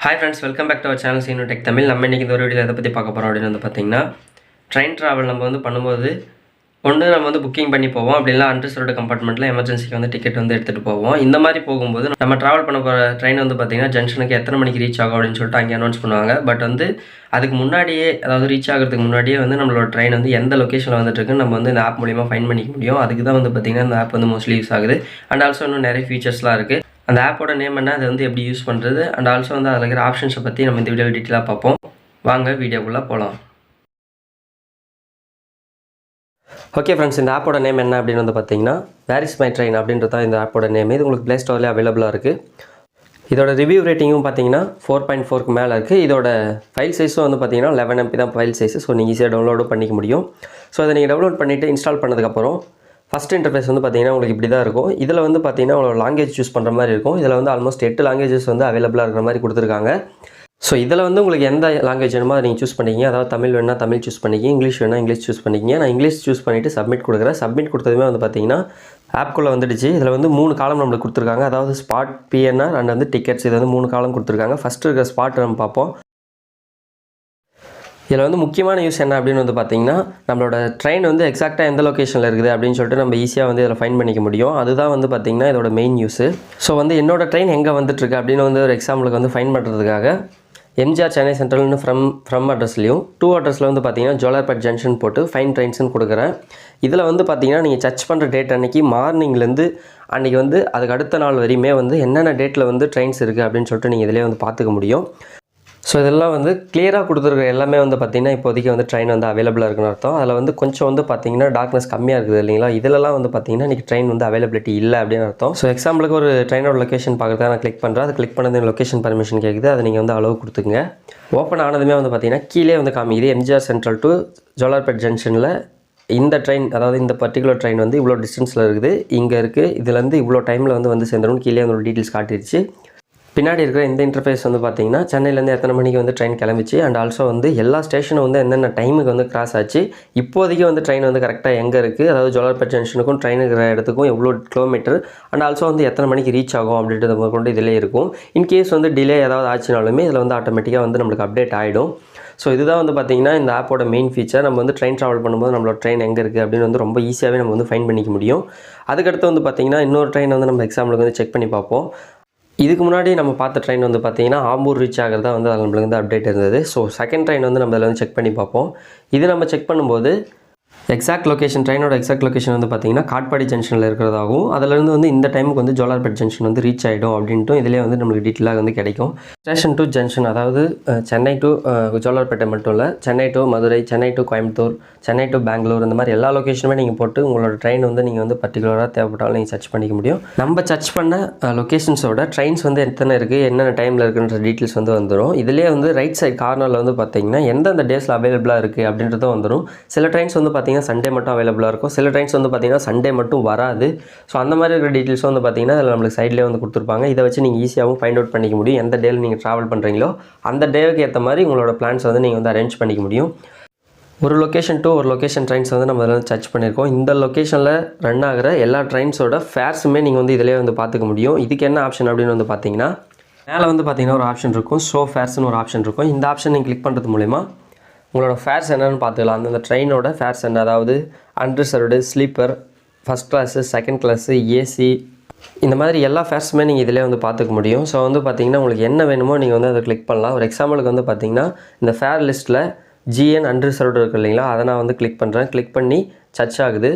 Hi friends, welcome back to our channel Seenu Tech Tamil. நம்ம இன்னைக்கு இந்த ஒரு வீடியோல எதை பத்தி பார்க்க போறோம் அப்படினு பாத்தீங்கன்னா ட்ரெயின் டிராவல் நம்ம பண்ணும்போது ஒண்ணு நம்ம புக்கிங் பண்ணி போவோம் அப்படி இல்ல அன்ரிசர்வ்டு கம்பார்ட்மெண்ட்ல எமர்ஜென்சிக்கு டிக்கெட் எடுத்துட்டு போவோம். இந்த மாதிரி போகும்போது நம்ம டிராவல் பண்ண போற ட்ரெயின் பாத்தீங்கன்னா ஜங்ஷனுக்கு எத்தனை மணிக்கு ரீச் ஆகும் அப்படினு சொல்லிட்டு அங்க அனௌன்ஸ் பண்ணுவாங்க. பட் அதுக்கு முன்னாடியே அதாவது ரீச் ஆகிறதுக்கு முன்னாடியே நம்மளோட ட்ரெயின் எந்த லொகேஷன்ல வந்துட்டு இருக்குன்னு நம்ம இந்த ஆப் மூலமா ஃபைண்ட் பண்ணிக்க முடியும். அதுக்கு தான் பாத்தீங்கன்னா இந்த ஆப் மோஸ்ட்லி யூஸ் ஆகுது. அண்ட் ஆல்சோ இன்னும் நிறைய ஃபீச்சர்ஸ்லாம் இருக்கு. அந்த ஆப்போட நேம் என்ன, அது எப்படி யூஸ் பண்ணுறது, அண்ட் ஆல்சோ அதில் இருக்கிற ஆப்ஷன்ஸை பற்றி நம்ம இந்த வீடியோவில் டீட்டெயிலாக பார்ப்போம். வாங்க வீடியோக்குள்ளே போகலாம். ஓகே ஃப்ரெண்ட்ஸ், இந்த ஆப்போட நேம் என்ன அப்படின்னு பார்த்தீங்கன்னா வேர் இஸ் மை ட்ரெயின் அப்படின்றது தான் இந்த ஆப்போட நேம். இது உங்களுக்கு ப்ளே ஸ்டோர்லேயே அவைலபிளாக இருக்குது. இதோட ரிவ்யூ ரேட்டிங்கும் பார்த்தீங்கன்னா 4.4க்கு மேலே இருக்குது. இதோட ஃபைல் சைஸும் பார்த்தீங்கன்னா 11 MB தான் ஃபைல் சைஸு. ஸோ நீங்கள் ஈஸியாக டவுன்லோடும் பண்ணிக்க முடியும். ஸோ அதை நீங்கள் டவுன்லோட் பண்ணிவிட்டு இன்ஸ்டால் பண்ணதுக்கப்புறம் ஃபஸ்ட் இன்டர்ஃபேஸ் பார்த்தீங்கன்னா உங்களுக்கு இப்படி தான் இருக்கும். இதில் பார்த்தீங்கன்னா உங்களோட லாங்குவேஜ் சூஸ் பண்ணுற மாதிரி இருக்கும். இதில் ஆல்மோஸ்ட் 8 லாங்குவேஜஸ் அவைலபிளாக இருக்கிற மாதிரி கொடுத்துருக்காங்க. ஸோ இதில் உங்களுக்கு எந்த லாங்குவேஜ் வேணுமோ அதை நீங்கள் சூஸ் பண்ணிக்கிங்க. அதாவது தமிழ் வேணா தமிழ் சூஸ் பண்ணிக்கிங்க, இங்கிலீஷ் வேணா இங்கிலீஷ் சூஸ் பண்ணிக்கிங்க. நான் இங்கிலீஷ் சூஸ் பண்ணிவிட்டு சப்மிட் கொடுக்குறேன். சப்மிட் கொடுத்ததுமே பார்த்தீங்கன்னா ஆப்குள்ளே வந்துடுச்சு. இதில் 3 காலம் நம்மளுக்கு கொடுத்துருக்காங்க. அதாவது ஸ்பாட், பிஎன்ஆர் அண்ட் டிக்கெட்ஸ். இது 3 காலம் கொடுத்துருக்காங்க. ஃபஸ்ட்டு இருக்கிற ஸ்பாட் நம்ம பார்ப்போம். இதில் முக்கியமான யூஸ் என்ன அப்படின்னு பார்த்தீங்கன்னா நம்மளோட ட்ரெயின் எக்ஸாக்டாக எந்த லொக்கேஷனில் இருக்குது அப்படின்னு சொல்லிட்டு நம்ம ஈஸியாக இதில் ஃபைண்ட் பண்ணிக்க முடியும். அதுதான் பார்த்தீங்கன்னா இதோட மெயின் யூஸு. ஸோ என்னோட ட்ரெயின் எங்கே வந்துட்டுருக்கு அப்படின்னு ஒரு எக்ஸாம்பிளுக்கு ஃபைண்ட் பண்ணுறதுக்காக எம்ஜிஆர் சென்னை சென்ட்ரல்னு ஃப்ரம் அட்ரஸ்லையும் 2 அட்ரஸில் பார்த்தீங்கன்னா ஜோலார்பேட் ஜங்ஷன் போட்டு ஃபைன் ட்ரெயின்ஸ்னு கொடுக்குறேன். இதில் பார்த்தீங்கன்னா நீங்கள் சர்ச் பண்ணுற டேட் அன்றைக்கி மார்னிங்லேருந்து அன்றைக்கி அதுக்கு அடுத்த நாள் வரையுமே என்னென்ன டேட்டில் ட்ரெயின்ஸ் இருக்குது அப்படின்னு சொல்லிட்டு நீங்கள் இதிலே பார்த்துக்க முடியும். ஸோ இதெல்லாம் கிளியராக கொடுத்துருக்குற எல்லாமே பார்த்தீங்கன்னா இப்போதைக்கு ட்ரெயின் அவைலபிளாக இருக்குன்னு அர்த்தம். அதில் கொஞ்சம் பார்த்தீங்கன்னா டார்க்னஸ் கம்மியாக இருக்குது இல்லைங்களா. இதிலலாம் பார்த்தீங்கன்னா இன்றைக்கி ட்ரெயின் அவைலபிலிட்டி இல்லை அப்படின்னு அர்த்தம். ஸோ எக்ஸாம்பிளுக்கு ஒரு ட்ரெயினோட லொக்கேஷன் பார்க்குறதா நான் கிளிக் பண்ணுறேன். அதை கிளிக் பண்ணது லொக்கேஷன் பர்மிஷன் கேட்குது. அதை நீங்கள் அளவு கொடுத்துங்க. ஓப்பன் ஆனதுமே பார்த்தீங்கன்னா கீழே காமிக்குது எம்ஜிஆர் சென்ட்ரல் டு ஜோலார்பேட் ஜங்ஷனில் இந்த ட்ரெயின், அதாவது இந்த பர்டிகுலர் ட்ரெயின் இவ்வளோ டிஸ்டன்ஸில் இருக்குது, இங்கே இருக்குது, இதுலேருந்து இவ்வளோ டைமில் வந்து சேர்ந்துடும் கீழே டீட்டெயில்ஸ் காட்டிடுச்சு. பின்னாடி இருக்கிற இந்த இன்டர்ஃபேஸ் பார்த்தீங்கன்னா சென்னையிலேருந்து எத்தனை மணிக்கு ட்ரெயின் கிளம்பிச்சு அண்ட் ஆல்சோ எல்லா ஸ்டேஷனும் எந்தெந்த டைமுக்கு கிராஸ் ஆச்சு, இப்போதைக்கு ட்ரெயின் கரெக்டாக எங்கே இருக்குது, அதாவது ஜோலார்பேட் ஜங்ஷனுக்கும் ட்ரெயின் இருக்கிற இடத்துக்கும் எவ்வளோ கிலோமீட்டர் அண்ட் ஆல்சோ எத்தனை மணிக்கு ரீச் ஆகும் அப்படின்றது கொண்டு இதிலே இருக்கும். இன்கேஸ் டிலே ஏதாவது ஆச்சுனாலுமே இதில் ஆட்டோமேட்டிக்காக நம்மளுக்கு அப்டேட் ஆகிடும். ஸோ இதுதான் பார்த்தீங்கன்னா இந்த ஆப்போட மெயின் ஃபீச்சர். நம்ம ட்ரெயின் ட்ராவல் பண்ணும்போது நம்மளோட ட்ரெயின் எங்கே இருக்குது அப்படின்னு ரொம்ப ஈஸியாகவே நம்ம ஃபைண்ட் பண்ணிக்க முடியும். அதுக்கடுத்து பார்த்தீங்கன்னா இன்னொரு ட்ரெயின் நம்ம எக்ஸாம்பிளுக்கு செக் பண்ணி பார்ப்போம். இதுக்கு முன்னாடி நம்ம பார்த்த ட்ரெயின் பார்த்தீங்கன்னா ஆம்பூர் ரீச் ஆகிறதா அதில் நம்மளுக்கு அப்டேட் இருந்தது. ஸோ செகண்ட் ட்ரெயின் நம்ம அதில் செக் பண்ணி பார்ப்போம். இது நம்ம செக் பண்ணும்போது எக்ஸாக்ட் லொக்கேஷன், ட்ரெயினோட எக்ஸாக்ட் லொக்கேஷன் பார்த்தீங்கன்னா காட்பாடி ஜங்ஷனில் இருக்கிறதாகவும், அதிலிருந்து இந்த டைமுக்கு ஜோலார்பேட் ஜங்ஷன் ரீச் ஆகிடும் அப்படின்ட்டு இதிலே நம்மளுக்கு டீட்டெயிலாக கிடைக்கும். ஸ்டேஷன் டு ஜங்ஷன், அதாவது சென்னை டு ஜோலார்பேட்டை மட்டும் இல்லை, Chennai to Madurai, Chennai to Coimbatore, Chennai to Bangalore, இந்த மாதிரி எல்லா லொக்கேஷனுமே நீங்கள் போட்டு உங்களோட ட்ரெயின் நீங்கள் பர்டிகுலராக தேவைப்பட்டாலும் நீங்கள் சர்ச் பண்ணிக்க முடியும். நம்ம சர்ச் பண்ண லொக்கேஷன்ஸோட ட்ரெயின்ஸ் எத்தனை இருக்குது, என்னென்ன டைமில் இருக்குன்ற டீட்டெயில்ஸ் வந்துடும். இதிலே ரைட் சைட் கார்னரில் பார்த்தீங்கன்னா எந்தெந்த டேஸில் அவைலபிளாக இருக்குது அப்படின்றதும் வந்துடும். சில ட்ரெயின்ஸ் பார்த்தீங்கன்னா சண்டே மட்டும் அவைலபிளாக இருக்கும், சில ட்ரெயின்ஸ் பார்த்தீங்கன்னா சண்டே மட்டும் வராது. ஸோ அந்த மாதிரி இருக்கிற டீட்டெயில்ஸ் பார்த்தீங்கன்னா அதில் நம்மளுக்கு சைட்லேயே கொடுத்துருப்பாங்க. இதை வச்சு நீங்கள் ஈஸியாகவும் ஃபைண்ட் அவுட் பண்ணிக்க முடியும். எந்த டேயில் நீங்கள் ட்ராவல் பண்ணுறீங்களோ அந்த டேவுக்கு ஏற்ற மாதிரி உங்களோட பிளான்ஸ் நீங்கள் அரேஞ்ச் பண்ணிக்க முடியும். ஒரு லொக்கேஷன் டு ஒரு லொக்கேஷன் ட்ரெயின்ஸ் நம்ம அதில் சர்ச் பண்ணியிருக்கோம். இந்த லொக்கேஷனில் ரன் ஆகிற எல்லா ட்ரெயின்ஸோட ஃபேர்ஸுமே நீங்கள் இதிலே பார்த்துக்க முடியும். இதுக்கு என்ன ஆப்ஷன் அப்படின்னு பார்த்தீங்கன்னா மேலே பார்த்தீங்கன்னா ஒரு ஆப்ஷன் இருக்கும், ஷோ ஃபேர்ஸ்னு ஒரு ஆப்ஷன் இருக்கும். இந்த ஆப்ஷன் நீங்கள் கிளிக் பண்ணுறது மூலிமா உங்களோட ஃபேர்ஸ் என்னென்னு பார்த்துக்கலாம். அந்தந்த ட்ரெயினோட ஃபேர்ஸ் என்ன, அதாவது unreserved, sleeper, first class, second class, AC, இந்த மாதிரி எல்லா ஃபேர்ஸுமே நீங்கள் இதிலே பார்த்துக்க முடியும். ஸோ பார்த்தீங்கன்னா உங்களுக்கு என்ன வேணுமோ நீங்கள் அதை கிளிக் பண்ணலாம். ஒரு எக்ஸாம்பிளுக்கு பார்த்தீங்கன்னா இந்த ஃபேர் லிஸ்ட்டில் ஜிஎன் அன்ரிசர்வ்டு இருக்குது இல்லைங்களா, அதை நான் கிளிக் பண்ணுறேன். கிளிக் பண்ணி சர்ச் ஆகுது.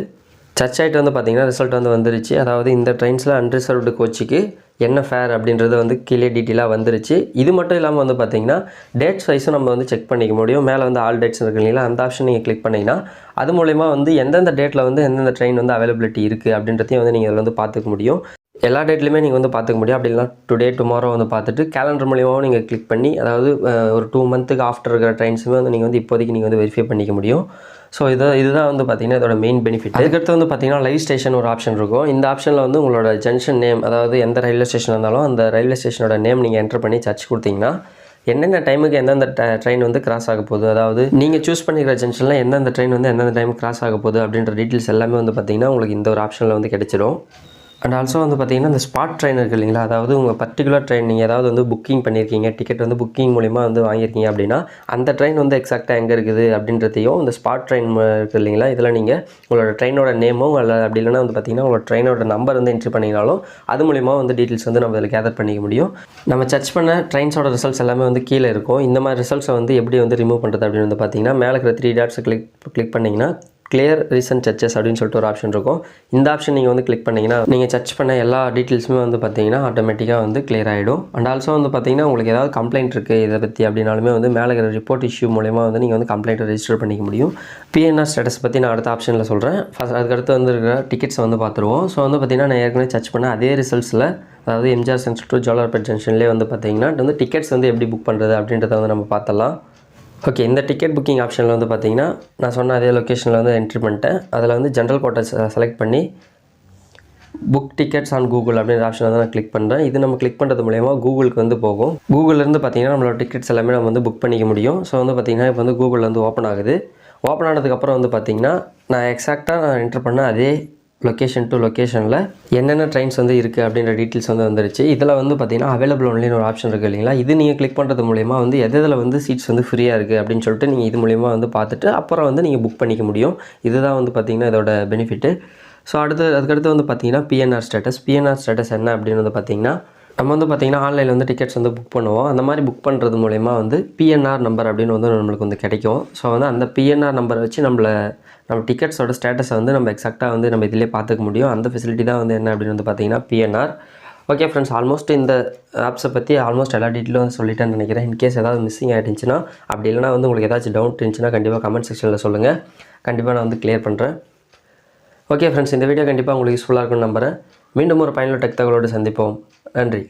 சர்ச் ஆகிட்டு பார்த்தீங்கன்னா ரிசல்ட் வந்துருச்சு. அதாவது இந்த ட்ரெயின்ஸில் அன்ரிசர்வ்டு கோச்சுக்கு என்ன ஃபேர் அப்படின்றது கீழே டீட்டெயிலாக வந்துருச்சு. இது மட்டும் இல்லாமல் பார்த்தீங்கன்னா டேட்ஸ் வைஸும் நம்ம செக் பண்ணிக்க முடியும். மேலே ஆல் டேட்ஸ் இருக்கு இல்லைங்களா, அந்த ஆப்ஷன் நீங்கள் கிளிக் பண்ணிங்கன்னா அது மூலிமா எந்தெந்த டேட்டில் எந்தெந்த ட்ரெயின் அவைலபிலிட்டி இருக்குது அப்படின்றதையும் நீங்கள் அதில் பார்த்துக்க முடியும். எல்லா டேட்லையுமே நீங்கள் பார்த்துக்க முடியும். அப்படி இல்லைனா டுடே டுமாரோ பார்த்துட்டு கேலண்டர் மூலியமாகவும் நீங்கள் கிளிக் பண்ணி, அதாவது ஒரு 2 மந்த்துக்கு ஆஃப்டர் இருக்கிற ட்ரெயின்ஸுமே நீங்கள் இப்போதைக்கு நீங்கள் வெரிஃபை பண்ணிக்க முடியும். ஸோ இதுதான் பார்த்தீங்கன்னா இதோட மெயின் பெனிஃபிட். அதுக்கடுத்து பார்த்தீங்கன்னா லைவ் ஸ்டேஷன் ஒரு ஆப்ஷன் இருக்கும். இந்த ஆப்ஷனில் உங்களோட ஜங்ஷன் நேம், அதாவது எந்த ரயில்வே ஸ்டேஷன் இருந்தாலும் அந்த ரயில்வே ஸ்டேஷனோட நேம் நீங்கள் என்டர் பண்ணி சர்ச் கொடுத்தீங்கன்னா என்னென்ன டைமுக்கு எந்தெந்த ட்ரெயின் கிராஸ் ஆக போகுது, அதாவது நீங்கள் சூஸ் பண்ணிக்கிற ஜங்ஷனில் எந்தெந்த ட்ரெயின் எந்தெந்த டைமுக்கு கிராஸ் ஆக போகுது அப்படின்ற டீட்டெயில்ஸ் எல்லாமே பார்த்தீங்கன்னா உங்களுக்கு இந்த ஒரு ஆப்ஷனில் கிடைச்சிடும். அண்ட் ஆல்சோ வந்து பார்த்திங்கன்னா இந்த ஸ்பாட் ட்ரெயின் இருக்குது இல்லைங்களா, அதாவது உங்கள் பர்டிகுலர் ட்ரெயின் நீங்கள் ஏதாவது வந்து புக்கிங் பண்ணியிருக்கீங்க, டிக்கெட் வந்து புக்கிங் மூலிமா வந்து வாங்கியிருக்கீங்க அப்படின்னா அந்த ட்ரெயின் வந்து எக்ஸாக்டாக எங்கே இருக்குது அப்படின்றதையும் இந்த ஸ்பாட் ட்ரெயின் இருக்குது இல்லைங்களா, இதில் நீங்கள் உங்களோட ட்ரெயினோட நேமும் அல்ல அப்படி இல்லைனா வந்து பார்த்திங்கன்னா உங்களோட ட்ரெயினோட நம்பர் வந்து என்ட்ரி பண்ணிங்கனாலும் அது மூலிமா வந்து டீட்டெயில்ஸ் வந்து நம்ம இதில் கேதர் பண்ணிக்க முடியும். நம்ம சர்ச் பண்ண ட்ரெயின்ஸோட ரிசல்ட்ஸ் எல்லாமே வந்து கீழே இருக்கும். இந்த மாதிரி ரிசல்ட்ஸை வந்து எப்படி வந்து ரிமூவ் பண்ணுறது அப்படின்னு வந்து பார்த்திங்கன்னா மேலே இருக்கிற 3 டாட்ஸை கிளிக் பண்ணிங்கன்னா கிளியர் ரீசன்ட் சர்ச்சஸ் அப்படின்னு சொல்லிட்டு ஒரு ஆப்ஷன் இருக்கும். இந்த ஆப்ஷன் நீங்கள் வந்து கிளிக் பண்ணிங்கன்னா நீங்கள் சர்ச் பண்ண எல்லா டீட்டெயில்ஸுமே வந்து பார்த்தீங்கன்னா ஆட்டோமேட்டிக்காக வந்து கிளியர் ஆகிடும். அண்ட் ஆல்சோ வந்து பார்த்தீங்கன்னா உங்களுக்கு ஏதாவது கம்ப்ளைண்ட் இருக்குது இதை பற்றி அப்படின்னாலுமே வந்து மேலே இருக்கிற ரிப்போர்ட் இஷ்யூ மூலமா வந்து நீங்கள் வந்து கம்ப்ளைண்ட்டை ரெஜிஸ்டர் பண்ணிக்க முடியும். பிஎன்ஆர் ஸ்டேட்டஸ் பற்றி நான் அடுத்த ஆப்ஷனில் சொல்கிறேன். ஃபஸ்ட் அதுக்கடுத்து வந்து இருக்கிற டிக்கெட்ஸ் வந்து பார்த்துருவோம். ஸோ வந்து பார்த்தீங்கன்னா நான் ஏற்கனவே சர்ச் பண்ண அதே ரிசல்ட்ஸில் அதாவது எம்ஜிஆர் சென்டர் டு ஜோலார்பேட் ஜங்ஷன்லேயே வந்து பார்த்தீங்கன்னா வந்து டிக்கெட்ஸ் வந்து எப்படி புக் பண்ணுறது அப்படின்றத வந்து நம்ம பார்த்தலாம். ஓகே, இந்த டிக்கெட் புக்கிங் ஆப்ஷனில் வந்து பார்த்தீங்கன்னா நான் சொன்ன அதே லொக்கேஷனில் வந்து என்ட்ரி பண்ணிட்டேன். அதில் வந்து ஜென்ரல் கோட்டை செலக்ட் பண்ணி புக் டிக்கெட்ஸ் ஆன் கூகுள் அப்படின்ற ஆப்ஷனை வந்து நான் கிளிக் பண்ணுறேன். இது நம்ம கிளிக் பண்ணுறது மூலயமா கூகுளுக்கு வந்து போகும். கூகுள்லேருந்து பார்த்தீங்கன்னா நம்மளோட டிக்கெட்ஸ் எல்லாமே நம்ம வந்து புக் பண்ணிக்க முடியும். ஸோ வந்து பார்த்திங்கன்னா இப்போ வந்து கூகுளில் வந்து ஓப்பன் ஆகுது. ஓப்பன் ஆனதுக்கப்புறம் வந்து பார்த்திங்கன்னா நான் எக்ஸாக்டாக என்ட்ரு பண்ண அதே லொக்கேஷன் டு லொக்கேஷனில் என்னென்ன ட்ரெயின்ஸ் வந்து இருக்குது அப்படின்ற டீட்டெயில்ஸ் வந்து வந்துருச்சு. இதில் வந்து பார்த்திங்கன்னா அவைலபிள் ஒன்லின்னு ஒரு ஆப்ஷன் இருக்குது இல்லைங்களா, இது நீங்கள் கிளிக் பண்ணுறது மூலிமா வந்து எதில் வந்து சீட்ஸ் வந்து ஃப்ரீயாக இருக்குது அப்படின்னு சொல்லிட்டு நீங்கள் இது மூலிமா வந்து பார்த்துட்டு அப்புறம் வந்து நீங்கள் புக் பண்ணிக்க முடியும். இதுதான் வந்து பார்த்திங்கன்னா இதோட பெனிஃபிட்டு. ஸோ அதுக்கடுத்து வந்து பார்த்திங்கன்னா பிஎன்ஆர் ஸ்டேட்டஸ் என்ன அப்படின்னு வந்து பார்த்திங்கன்னா நம்ம வந்து பார்த்திங்கன்னா ஆன்லைனில் வந்து டிக்கெட்ஸ் வந்து புக் பண்ணுவோம். அந்த மாதிரி புக் பண்ணுறது மூலயமா வந்து பிஎன்ஆர் நம்பர் அப்படின்னு வந்து நம்மளுக்கு வந்து கிடைக்கும். ஸோ வந்து அந்த பிஎன்ஆர் நம்பரை வச்சு நம்ம டிக்கெட்ஸோட ஸ்டேட்டஸை வந்து நம்ம எக்ஸாக்டாக வந்து நம்ம இதிலே பார்த்துக்க முடியும். அந்த ஃபெசிலிட்டி தான் வந்து என்ன அப்படின்னு வந்து பார்த்திங்கன்னா பிஎன்ஆர். ஓகே ஃப்ரெண்ட்ஸ், ஆல்மோஸ்ட் இந்த ஆப்ஸை பற்றி ஆல்மோஸ்ட் எல்லா டீட்டெயிலும் வந்து சொல்லிட்டேன்னு நினைக்கிறேன். இன்கேஸ் ஏதாவது மிஸ்ஸிங் ஆகிடுச்சுன்னா அப்படி இல்லைனா வந்து உங்களுக்கு ஏதாச்சும் டவுட் இருந்துச்சுன்னா கண்டிப்பாக கமெண்ட் செக்ஷனில் சொல்லுங்கள். கண்டிப்பாக நான் வந்து கிளியர் பண்ணுறேன். ஓகே ஃப்ரெண்ட்ஸ், இந்த வீடியோ கண்டிப்பாக உங்களுக்கு யூஸ்ஃபுல்லாக இருக்கும்னு நம்புகிறேன். மீண்டும் ஒரு பயனுள்ள டெக் தகவலோடு சந்திப்போம். நன்றி.